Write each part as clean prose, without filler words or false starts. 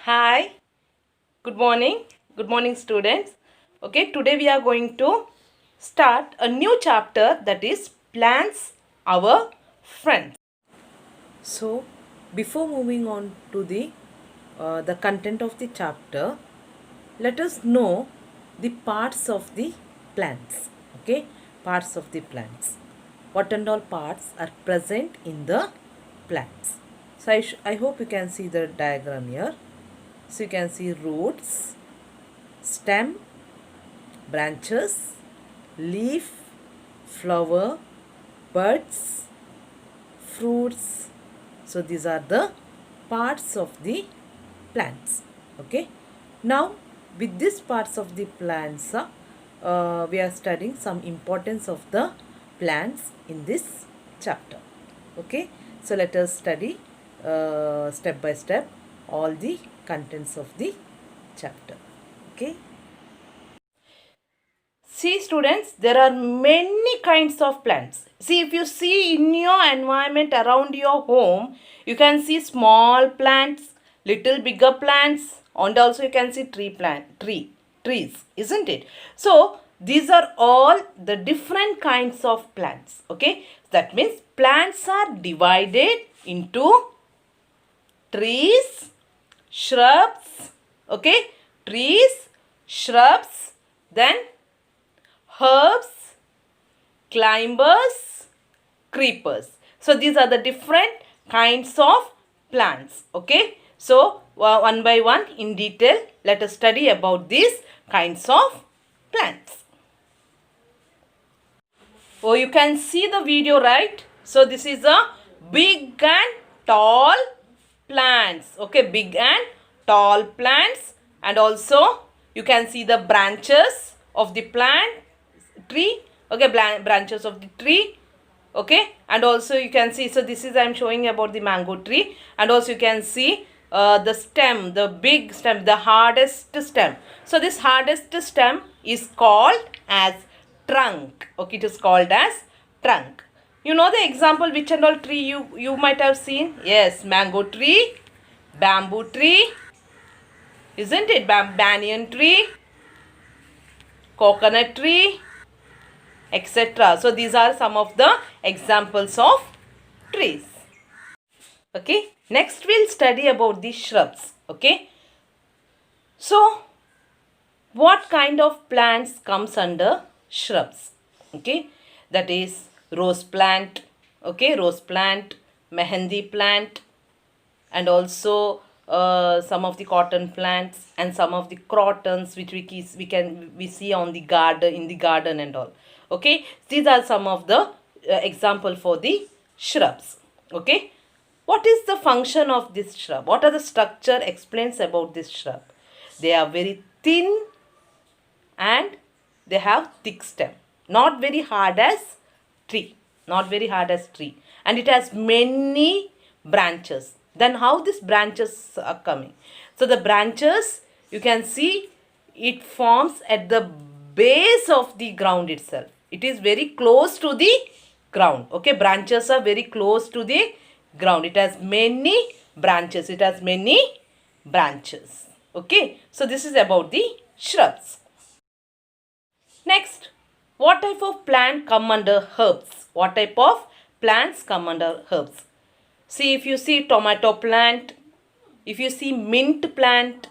Hi, good morning. Good morning, students. Okay, today we are going to start a new chapter, that is Plants, Our Friends. So, before moving on to the content of the chapter, let us know the parts of the plants. Okay, parts of the plants. What and all parts are present in the plants? So, I hope you can see the diagram here. So, you can see roots, stem, branches, leaf, flower, buds, fruits. So these are the parts of the plants. Okay. Now with these parts of the plants, we are studying some importance of the plants in this chapter. Okay. So let us study step by step all the contents of the chapter. Okay. See students, there are many kinds of plants. See, if you see in your environment around your home, you can see small plants, little bigger plants, and also you can see trees, isn't it? So these are all the different kinds of plants. Okay, that means plants are divided into trees, shrubs, okay, trees, shrubs, then herbs, climbers, creepers. So these are the different kinds of plants. Okay. So one by one in detail, let us study about these kinds of plants. Oh, you can see the video, right? So this is a big and tall plants. Okay, big and tall plants, and also you can see the branches of the plant tree. Okay, branches of the tree. Okay, and also you can see, so this is I am showing about the mango tree, and also you can see the stem, the big stem, the hardest stem. So this hardest stem is called as trunk. Okay, it is called as trunk. You know the example which and all tree you might have seen? Yes, mango tree, bamboo tree, isn't it? Banyan tree, coconut tree, etc. So these are some of the examples of trees. Okay, next we'll study about the shrubs. Okay, so what kind of plants comes under shrubs? Okay, that is rose plant. Okay, rose plant, mehendi plant, and also some of the cotton plants and some of the crotons which we see on the garden, in the garden and all. Okay, these are some of the example for the shrubs. Okay, what is the function of this shrub? What are the structure explains about this shrub? They are very thin and they have thick stem, not very hard as tree, not very hard as tree, and it has many branches. Then how these branches are coming? So the branches, you can see, it forms at the base of the ground itself. It is very close to the ground. Okay, branches are very close to the ground. It has many branches, it has many branches. Okay, so this is about the shrubs. Next, what type of plant come under herbs? What type of plants come under herbs? See, if you see tomato plant, if you see mint plant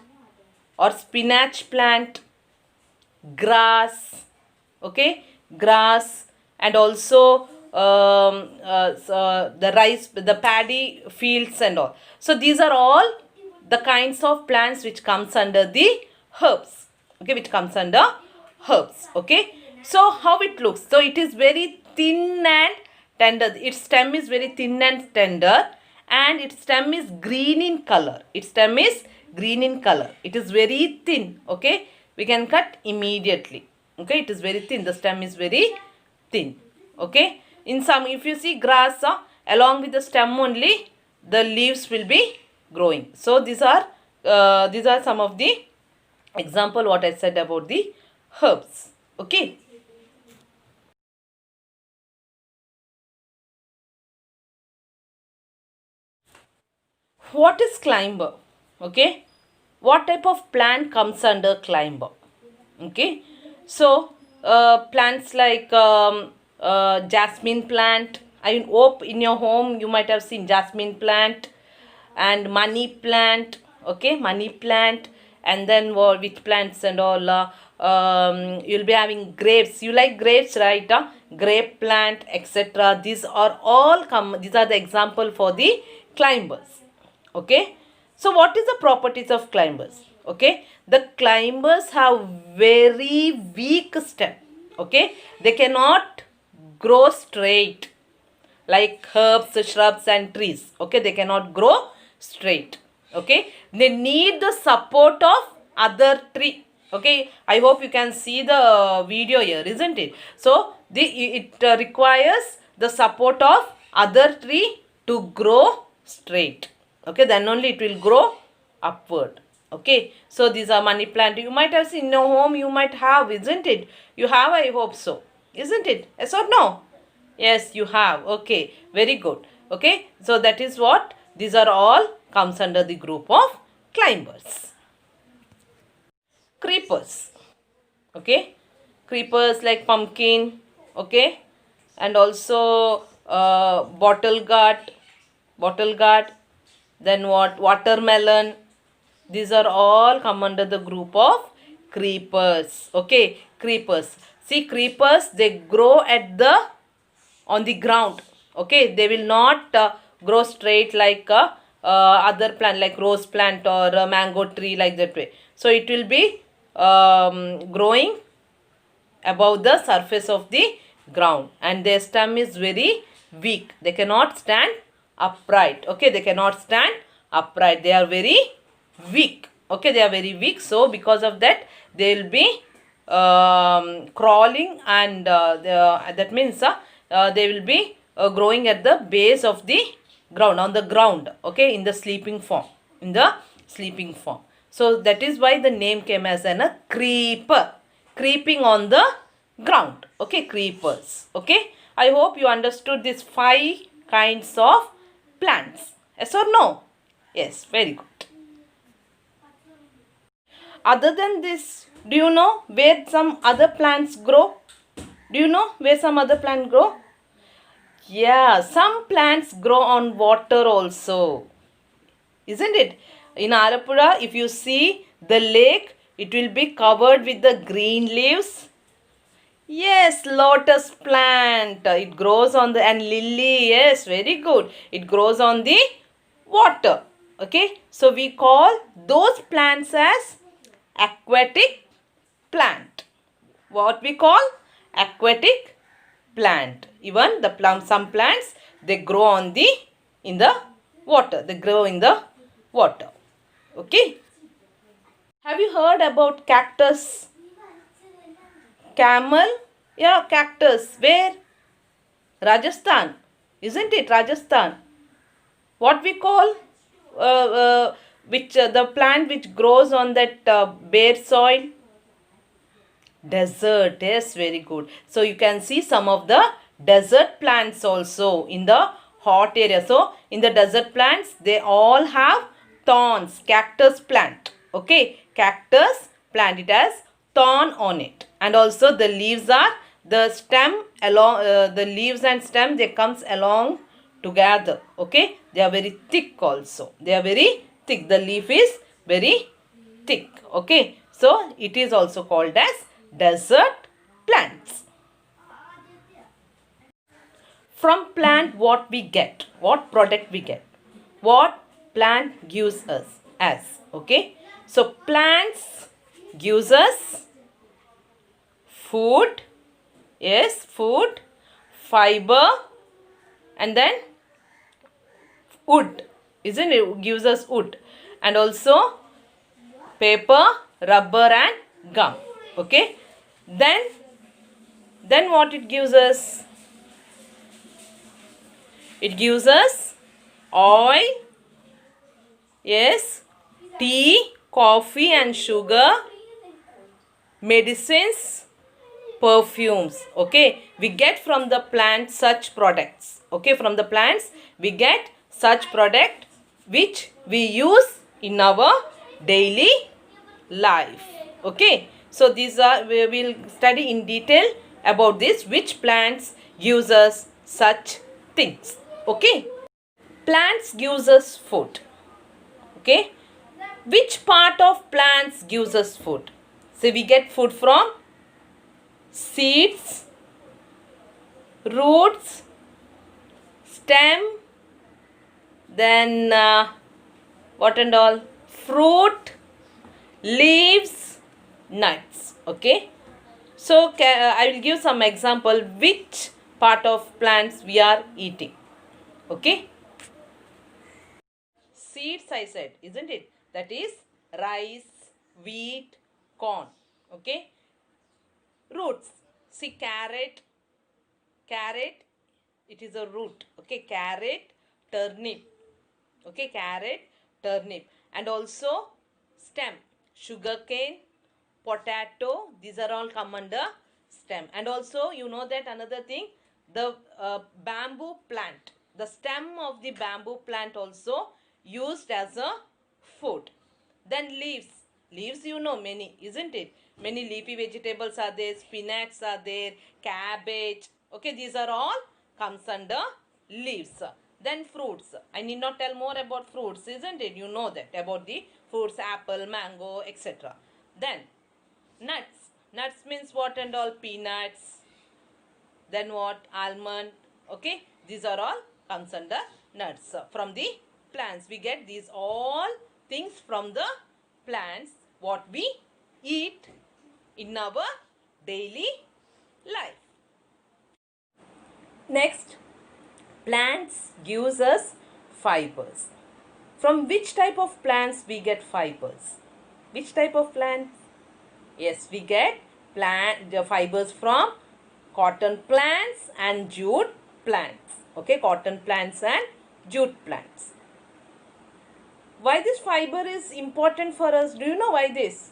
or spinach plant, grass, okay, grass, and also the rice, the paddy fields and all. So these are all the kinds of plants which comes under the herbs. Okay, which comes under herbs. Okay, so how it looks? So it is very thin and tender. Its stem is very thin and tender, and its stem is green in color. Its stem is green in color. It is very thin. Okay, we can cut immediately. Okay, it is very thin. The stem is very thin. Okay, in some, if you see grass, along with the stem only the leaves will be growing. So these are some of the example what I said about the herbs. Okay. What is climber? Okay, what type of plant comes under climber? Okay, so plants like jasmine plant. I hope in your home you might have seen jasmine plant and money plant. Okay, money plant. And then which plants and all, you'll be having grapes. You like grapes, right? Grape plant, etc. These are all these are the example for the climbers. Okay, so what is the properties of climbers? Okay, the climbers have very weak stem. Okay, they cannot grow straight like herbs, shrubs and trees. Okay, they cannot grow straight. Okay, they need the support of other tree. Okay, I hope you can see the video here, isn't it? So it requires the support of other tree to grow straight. Okay, then only it will grow upward. Okay, so these are money plant. You might have seen in your home, you might have, isn't it? You have, I hope so, isn't it? Yes or no? Yes, you have. Okay, very good. Okay, so that is what these are all comes under the group of climbers. Creepers. Okay, creepers like pumpkin. Okay, and also bottle gourd. Then what? Watermelon. These are all come under the group of creepers. Okay, creepers. See, creepers, they grow at the on the ground. Okay, they will not grow straight like other plant like rose plant or a mango tree, like that way. So it will be growing above the surface of the ground, and their stem is very weak. They cannot stand upright. Okay, they cannot stand upright. They are very weak. Okay, they are very weak. So because of that, they will be crawling, and that means they will be growing at the base of the ground, on the ground. Okay, in the sleeping form, so that is why the name came as a creeper, creeping on the ground. Okay, creepers. Okay, I hope you understood these 5 kinds of plants. Yes or no? Yes, very good. Other than this, do you know where some other plants grow? Do you know where some other plants grow? Yeah, some plants grow on water also. Isn't it? In Alapura, if you see the lake, it will be covered with the green leaves. Yes, lotus plant. It grows on the, and lily. Yes, very good. It grows on the water. Okay, so we call those plants as aquatic plant. What we call aquatic plant. Even the some plants, they grow on the in the water. They grow in the water. Okay. Have you heard about cactus? Camel? Yeah, cactus. Where? Rajasthan. Isn't it? Rajasthan. What we call the plant which grows on that bare soil? Desert. Yes, very good. So you can see some of the desert plants also in the hot area. So in the desert plants, they all have thorns. Cactus plant. Okay, cactus plant, it has thorn on it, and also the leaves are, the stem along, the leaves and stem, they comes along together. Okay, they are very thick also. They are very thick. The leaf is very thick. Okay, so it is also called as desert plants. From plant, what we get? What product we get? What plant gives us as? Okay, so plants gives us food. Yes, food, fiber, and then wood. Isn't it? It gives us wood, and also paper, rubber and gum. Okay, then what it gives us? It gives us oil. Yes, tea, coffee and sugar, medicines, perfumes. Okay, we get from the plant such products. Okay, from the plants we get such product which we use in our daily life. Okay, so these are, we will study in detail about this, which plants gives us such things. Okay, plants gives us food. Okay, which part of plants gives us food? So we get food from seeds, roots, stem, then what and all, fruit, leaves, nuts. Okay, so I will give some example which part of plants we are eating. Okay, seeds I said, isn't it? That is rice, wheat, corn. Okay, roots, see carrot, it is a root. Okay, carrot, turnip. Okay, carrot, turnip, and also stem, sugarcane, potato, these are all come under stem. And also you know that another thing, the bamboo plant, the stem of the bamboo plant also used as a food. Then leaves you know many, isn't it? Many leafy vegetables are there, spinach are there, cabbage. Okay, these are all comes under leaves. Then fruits, I need not tell more about fruits, isn't it? You know that about the fruits, apple, mango, etc. Then nuts means what and all, peanuts, then what, almond. Okay, these are all comes under nuts. From the plants we get these all things from the plants, what we eat in our daily life. Next, plants gives us fibers. From which type of plants we get fibers? Which type of plants? Yes, we get the fibers from cotton plants and jute plants. Okay, cotton plants and jute plants. Why this fiber is important for us? Do you know why this?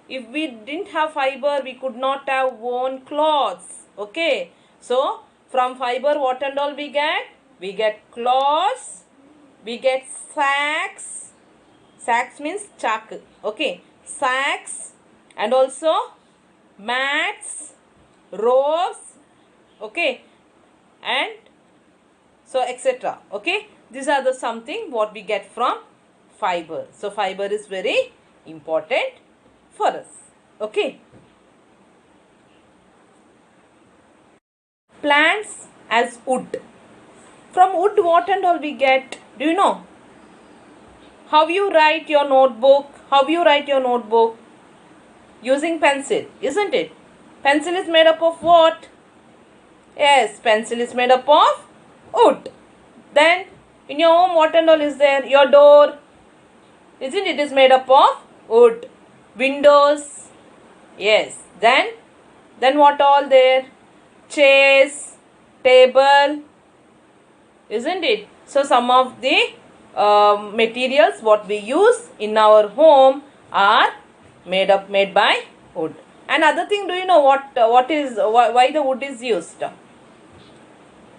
If we didn't have fiber, we could not have worn clothes. Okay, so from fiber what and all we get? We get cloths, we get sacks. Sacks means chak. Okay, sacks, and also mats, robes. Okay, and so etc. Okay, these are the something what we get from fiber. So fiber is very important for us. Okay, plants as wood. From wood what and all we get? Do you know? How you write your notebook? How you write your notebook? Using pencil, isn't it? Pencil is made up of what? Yes, pencil is made up of wood. Then in your home what and all is there? Your door, isn't it, is made up of wood. Windows, yes. Then what all there? Chairs, table, isn't it? So some of the materials what we use in our home are made by wood. Another thing, do you know why the wood is used?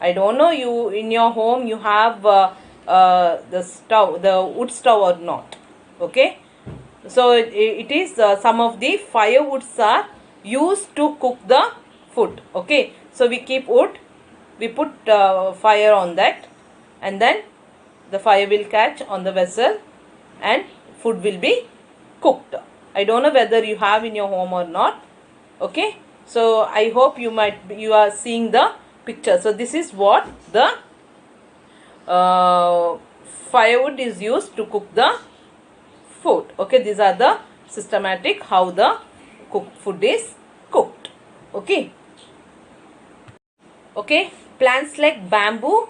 I don't know, you in your home you have the stove, the wood stove or not. Okay, so it is some of the firewoods are used to cook the food. Okay, so we keep wood, we put fire on that, and then the fire will catch on the vessel and food will be cooked. I don't know whether you have in your home or not. Okay, so I hope you are seeing the picture. So this is what the firewood is used to cook the food. Okay, these are the systematic how the food is cooked. Okay, plants like bamboo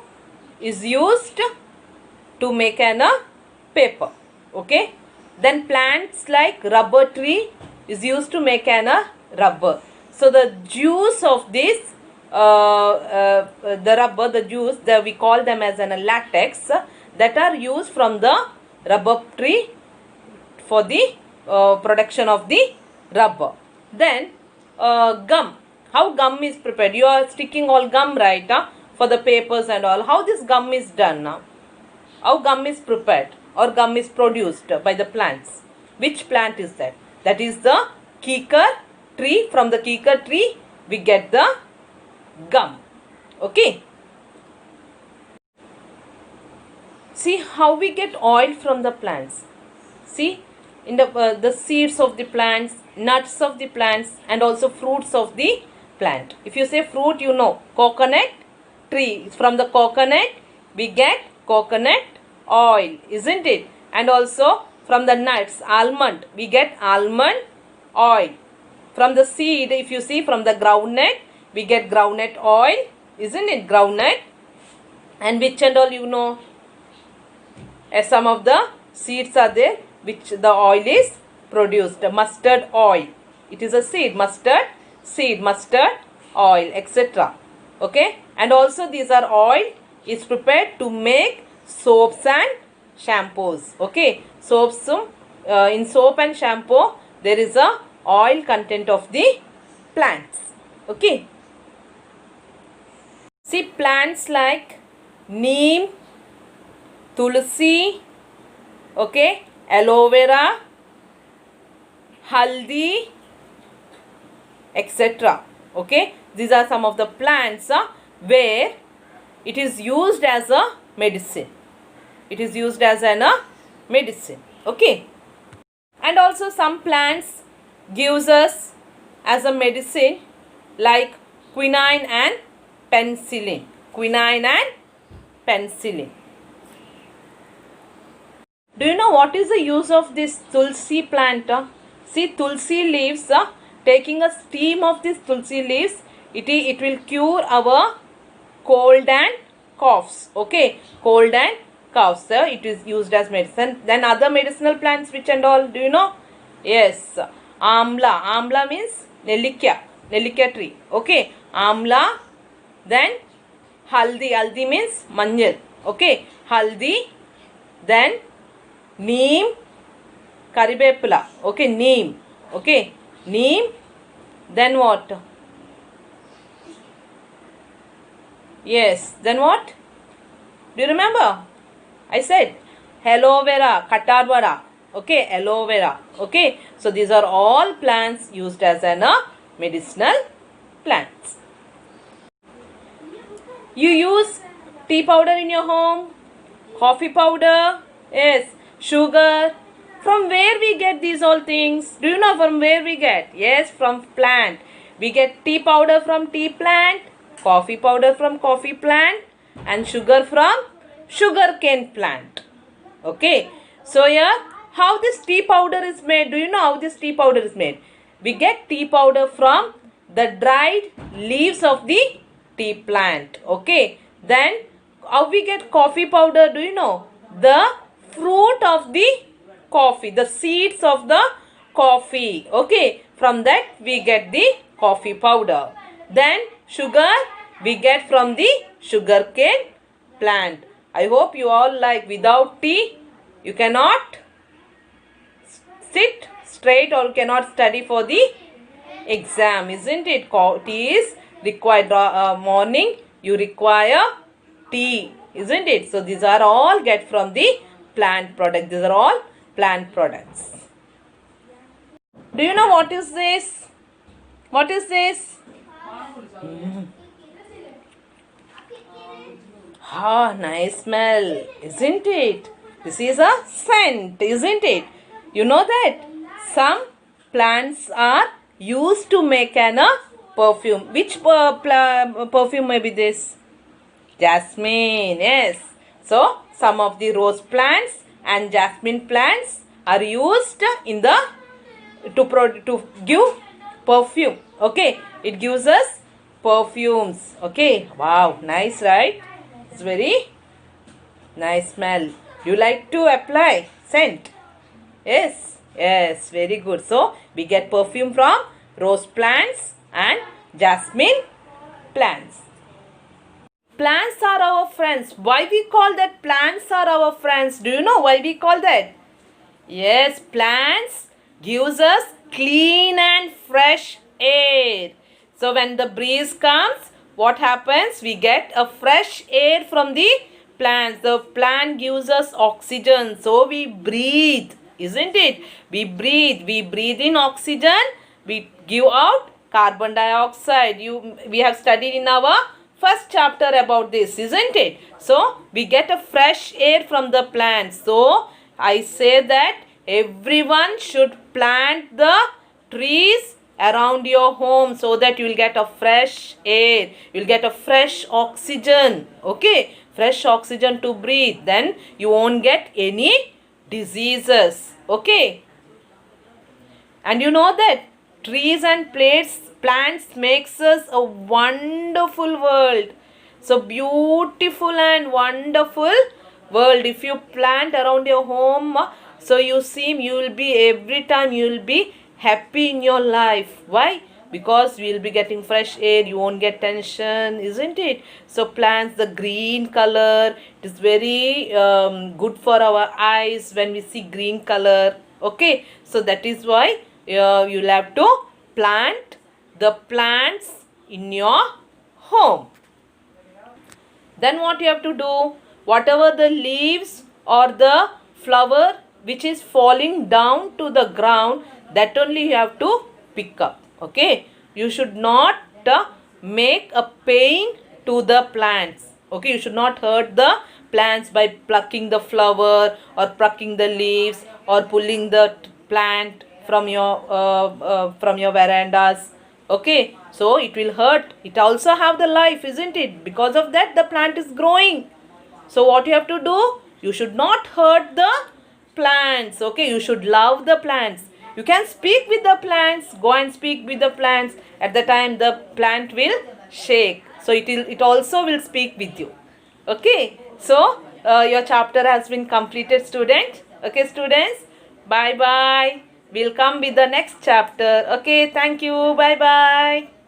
is used to make an paper. Okay, then plants like rubber tree is used to make an rubber. So the juice of this the rubber, the juice that we call them as an latex, that are used from the rubber tree for the production of the rubber. Then gum, how gum is prepared? You are sticking all gum, right, for the papers and all. How this gum is done now? How gum is prepared? or gum is produced by the plants. Which plant is that? That is the kikar tree. From the kikar tree we get the gum. Okay. See how we get oil from the plants. See, in the seeds of the plants, nuts of the plants, and also fruits of the plant. If you say fruit, you know, coconut tree. From the coconut we get coconut oil, isn't it? And also from the nuts, almond, we get almond oil. From the seed, if you see, from the groundnut we get groundnut oil, isn't it? Groundnut. And which and all, you know, some of the seeds are there which the oil is produced. Mustard oil, it is a seed. Mustard seed, mustard oil, etc. Okay. And also these are oil is prepared to make soaps and shampoos. Okay. Soaps, in soap and shampoo there is a oil content of the plants. Okay. See, plants like neem, tulsi, okay, aloe vera, haldi, etc. Okay, these are some of the plants where it is used as a medicine. It is used as a medicine. Okay, and also some plants gives us as a medicine like quinine and penicillin. Quinine and penicillin. Do you know what is the use of this tulsi plant? See, tulsi leaves, taking a steam of this tulsi leaves, it will cure our cold and coughs. Okay, cold and coughs. It is used as medicine. Then other medicinal plants which and all, do you know? Yes, amla. Amla means Nellikya tree. Okay, amla. Then haldi. Haldi means manjal. Okay, haldi. Then neem, karibepula. Okay, neem. Okay, neem. Then what? Yes, then what? Do you remember? I said aloe vera, katarvara. Okay, aloe vera. Okay, so these are all plants used as medicinal plants. You use tea powder in your home, coffee powder, yes, sugar. From where we get these all things? Do you know from where we get? Yes, from plant. We get tea powder from tea plant, coffee powder from coffee plant, and sugar from sugarcane plant. Okay, so here how this tea powder is made? Do you know how this tea powder is made? We get tea powder from the dried leaves of the tea plant. Okay, then how we get coffee powder? Do you know? The fruit of the coffee, the seeds of the coffee. Okay, from that we get the coffee powder. Then sugar we get from the sugarcane plant. I hope you all like, without tea you cannot sit straight or cannot study for the exam, isn't it? Tea is required. Morning you require tea, isn't it? So these are all get from the plant product. These are all plant products. Do you know what is this? What is this? Nice smell, isn't it? This is a scent, isn't it? You know that some plants are used to make a perfume. Which perfume may be this? Jasmine, yes. So some of the rose plants and jasmine plants are used in the to give perfume. Okay, it gives us perfumes. Okay, wow, nice, right? It's very nice smell. You like to apply scent? Yes, yes, very good. So we get perfume from rose plants and jasmine plants. Plants are our friends. Why we call that plants are our friends? Do you know why we call that? Yes, plants gives us clean and fresh air. So when the breeze comes, what happens? We get a fresh air from the plants. The plant gives us oxygen, so we breathe, isn't it? We breathe in oxygen, we give out carbon dioxide. We have studied in our first chapter about this, isn't it? So we get a fresh air from the plants. So I say that everyone should plant the trees around your home so that you will get a fresh air, you will get a fresh oxygen, okay, fresh oxygen to breathe. Then you won't get any diseases, okay. And you know that trees and plants makes us a wonderful world. So beautiful and wonderful world. If you plant around your home, so you will be, every time you will be happy in your life. Why? Because we will be getting fresh air, you won't get tension, isn't it? So plants, the green color, it is very good for our eyes when we see green color, okay. So that is why you'll have to plant the plants in your home. Then what you have to do, whatever the leaves or the flower which is falling down to the ground, that only you have to pick up, okay. You should not make a pain to the plants, okay. You should not hurt the plants by plucking the flower or plucking the leaves or pulling the plant from your verandas, okay. So it will hurt. It also have the life, isn't it? Because of that the plant is growing. So what you have to do, you should not hurt the plants, okay. You should love the plants. You can speak with the plants, go and speak with the plants. At the time the plant will shake, so it also will speak with you, okay. So your chapter has been completed, student, okay. Students, bye bye. We'll come with the next chapter, okay. Thank you, bye bye.